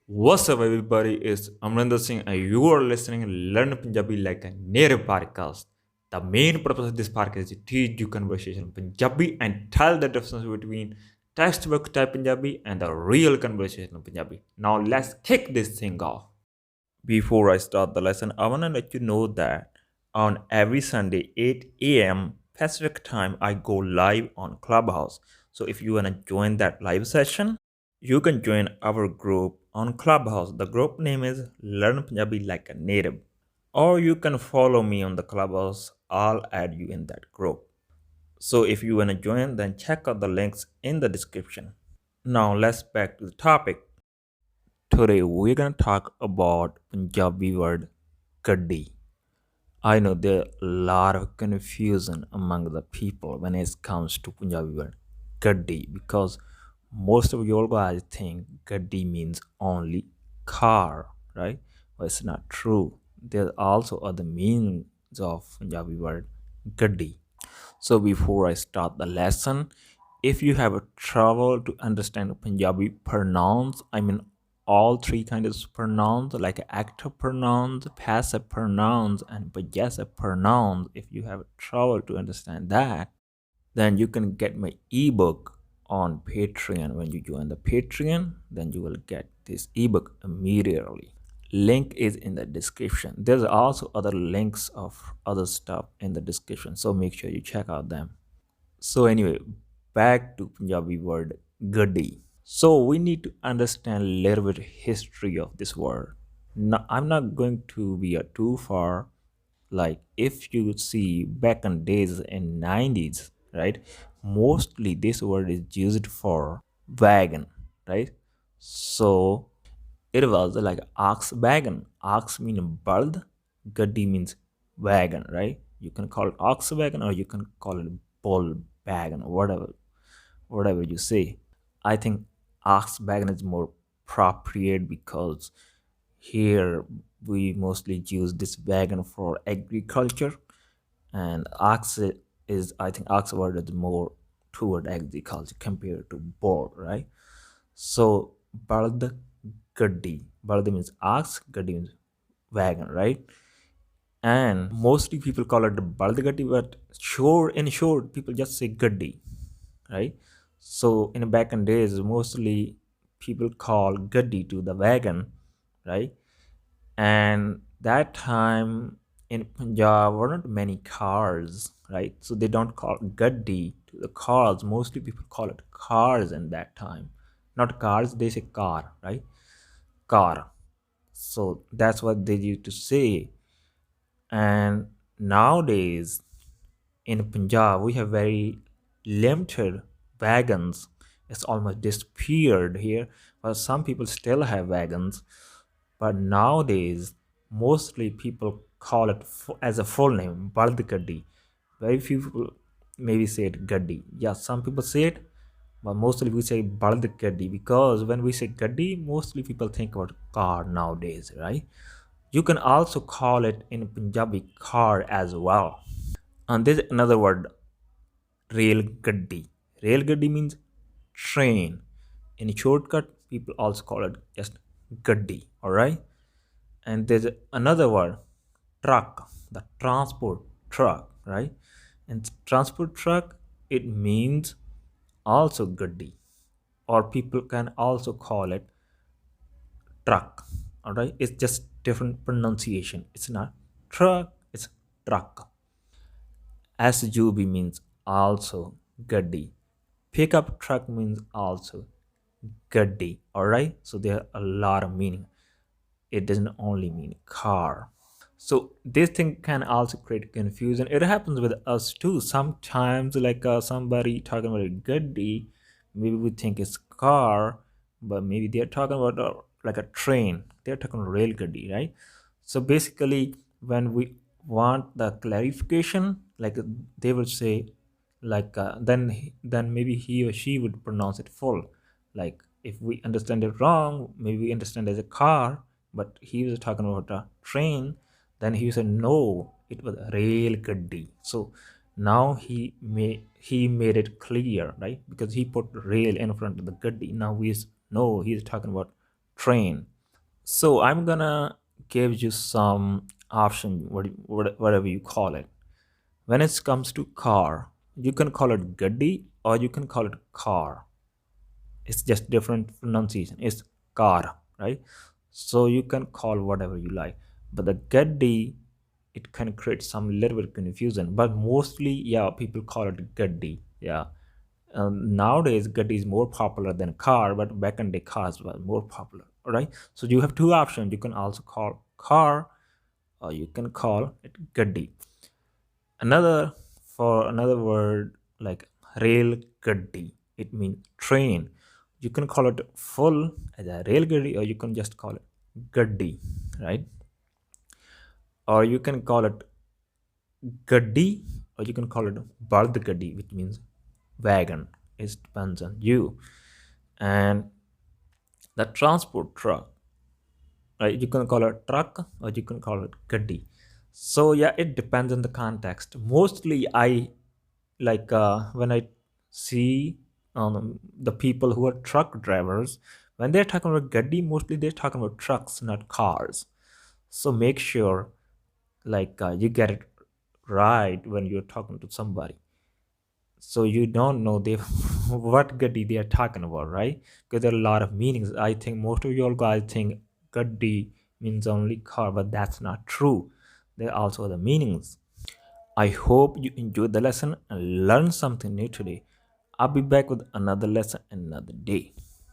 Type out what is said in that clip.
What's up, everybody? It's Amrinder Singh, and you are listening to Learn Punjabi like a native podcast. The main purpose of this podcast is to teach you conversation in Punjabi and tell the difference between textbook type Punjabi and the real conversation in Punjabi. Now, let's kick this thing off. Before I start the lesson, I want to let you know that on every Sunday, 8 a.m. Pacific time, I go live on Clubhouse. So if you want to join that live session, you can join our group on Clubhouse. The group name is Learn Punjabi Like a Native. Or you can follow me on the Clubhouse. I'll add you in that group. So if you want to join, then check out the links in the description. Now let's back to the topic. Today we're gonna talk about Punjabi word Gaddi. I know there are a lot of confusion among the people when it comes to Punjabi word Gaddi because most of you guys think Gaddi means only car, right? But it's not true. There are also other meanings of Punjabi word Gaddi. So before I start the lesson, if you have a trouble to understand Punjabi pronouns, I mean all three kinds of pronouns like active pronouns, passive pronouns, and possessive pronouns, if you have trouble to understand that, then you can get my ebook on Patreon. When you join the Patreon, then you will get this ebook immediately. Link is in the description. There's also other links of other stuff in the description, so make sure you check out them. So anyway, back to Punjabi word Gaddi. So we need to understand a little bit history of this word. Now, I'm not going to be too far. Like if you see back in days in 90s, right? Mostly this word is used for wagon, right? So it was like ox wagon. Ox means bald, gaddi means wagon, right? You can call it ox wagon or you can call it bull wagon, whatever you say. I think ox wagon is more appropriate because here we mostly use this wagon for agriculture, and ox is, I think ox word is more toward agriculture compared to bull, right? So bald gaddi. Bald means ox, gaddi means wagon, right? And mostly people call it the bald gaddi, but in short, people just say gaddi, right? So in the back in days, mostly people call gaddi to the wagon, right? And that time in Punjab were not many cars, right? So they don't call gaddi to the cars. Mostly people call it cars in that time. Not cars, they say car, right? Car. So that's what they used to say. And nowadays in Punjab, we have very limited wagons. It's almost disappeared here, but some people still have wagons. But nowadays, mostly people call it as a full name, Bald Gaddi. Very few people maybe say it Gaddi. Yeah, some people say it, but mostly we say Bald Gaddi because when we say Gaddi, mostly people think about car nowadays, right? You can also call it in Punjabi car as well. And there's another word, rail gaddi. Rail gaddi means train. In shortcut, people also call it just gaddi. All right. And there's another word, truck. The transport truck, right? And transport truck, it means also gaddi, or people can also call it truck. All right. It's just different pronunciation. It's not truck. It's truck. SUV means also gaddi. Pickup truck means also gaddi. Alright, so there are a lot of meaning. It doesn't only mean car. So this thing can also create confusion. It happens with us too. Sometimes, like somebody talking about a gaddi, maybe we think it's car, but maybe they're talking about like a train. They're talking rail gaddi, right? So basically, when we want the clarification, like they would say, like then maybe he or she would pronounce it full. Like if we understand it wrong, maybe we understand as a car, but he was talking about a train. Then he said no, it was rail gaddi. So now he made it clear, right? Because he put rail in front of the gaddi. Now we know he's talking about train. So I'm gonna give you some option, whatever you call it. When it comes to car, you can call it Gaddi or you can call it car. It's just different pronunciation. It's car, right? So you can call whatever you like. But the Gaddi, it can create some little bit confusion. But mostly, yeah, people call it Gaddi. Yeah. Nowadays, Gaddi is more popular than car, but back in the cars were more popular. All right. So you have two options. You can also call car, or you can call it Gaddi. Another for another word like rail gaddi, it means train. You can call it full as a rail gaddi, or you can just call it gaddi, right? Or you can call it gaddi, or you can call it bard gaddi, which means wagon. It depends on you. And the transport truck, right? You can call it truck or you can call it gaddi. So yeah, it depends on the context. Mostly I like when I see the people who are truck drivers, when they're talking about gaddi, mostly they're talking about trucks, not cars. So make sure you get it right when you're talking to somebody, so you don't know they what gaddi they are talking about, right? Because there are a lot of meanings. I think most of you all guys think gaddi means only car, but that's not true. There are also other meanings. I hope you enjoyed the lesson and learned something new today. I'll be back with another lesson another day.